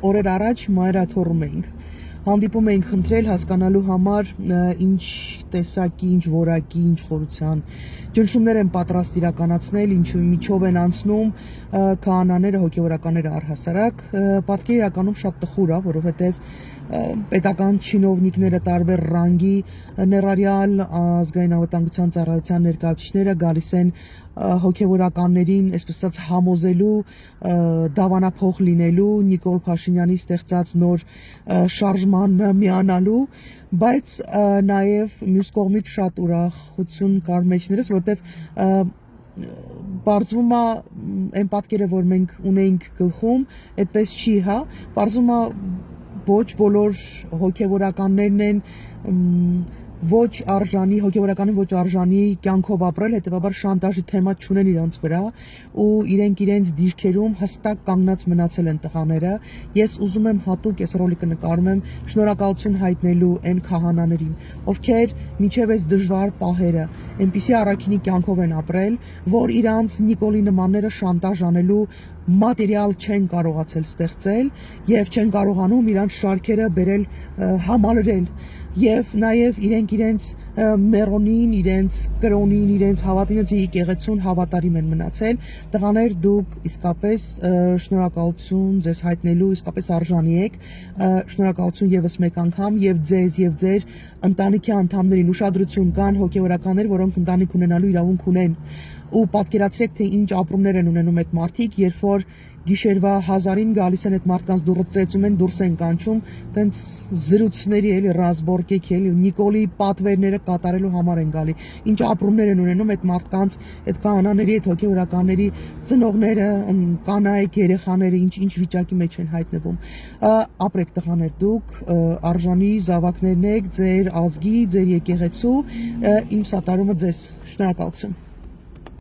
օրեր առաջ մայրաթոռում էինք։ Հանդիպում էինք խնդրել հասկանալու համար ինչ տեսակի, ինչ որակի, ինչ խորության ճնշումներ են պատրաստ իրականացնել, ինչու միջով են անցնում քահանաները, հոգևորականները առհասարակ։ Պատկերը իրականում շատ տխուր է, որովհետև պետական չինովնիկները տարբեր ռանգի ներառյալ ազգային անվտանգության ծառայության ներկայացուցիչները գալիս են հոգևորականներին, այսպես ասած, համոզելու, դավանափոխ լինելու, Նիկոլ Փաշինյանի ստեղծած նոր շարժման միանալու, բայց նաև մյուս կողմից շատ ուրախություն կար մեջներս, որտեվ բարձվում է այն պատկերը, որ մենք ունեինք գլխում, այդպես չի, հա, բարձվում է ոչ բոլոր հոգևորականներն են ոչ արժանի, հոգևորականին ոչ արժանի կյանքով ապրել, հետևաբար շանտաժի թեմա չունեն իրանց վրա ու իրենք իրենց դիրքերում հստակ կանգնած մնացել են տղաները։ Ես ուզում եմ հատուկ, ես ռոլիկը նկարում եմ, շնորհակալություն հայտնելու այն քահանաներին, ովքեր մինչև այս դժվար պահերը այնպիսի առաքինի կյանքով են ապրել, որ իրանց Նիկոլի նմանները շանտաժ անելու մատերիալ չեն կարողացել ստեղծել եւ չեն կարողանում իրանց շարքերը բերել համալրել եւ նաեւ իրենց մերոնին, իրենց կրոնին, իրենց հավատին, իրենց եկեղեցուն հավատարիմ են մնացել։ Տղաներ, դուք իսկապես շնորհակալություն ձեզ հայտնելու, իսկապես արժանի եք, շնորհակալություն եւս մեկ անգամ եւ ձեզ եւ ձեր ընտանիքի անդամներին ուշադրություն կան հոգեվորականներ, որոնք ընտանիք ունենալու իրավունք ունեն ու պատկերացրեք, թե ինչ ապրումներ են ունենում այդ մարդիկ, երբ որ գիշերվա 1000-ին գալիս են այդ մարդկանց դուռը ծեծում են, դուրս են կանչում, տենց զրույցների էլի ռազմորկեք էլի Նիկոլի պատվերները կատարելու համար են գալի։ Ինչ ապրումներ են ունենում այդ մարդկանց, այդ քահանաների, այդ հոգևորականների ծնողները, կանայք, երեխաները, ինչ վիճակի մեջ են հայտնվում։ Ապրեք տղաներ, դուք արժանի զավակներն եք ձեր ազգի, ձեր եկեղեցու, իմ սատարումը ձեզ։ Շնորհակալություն։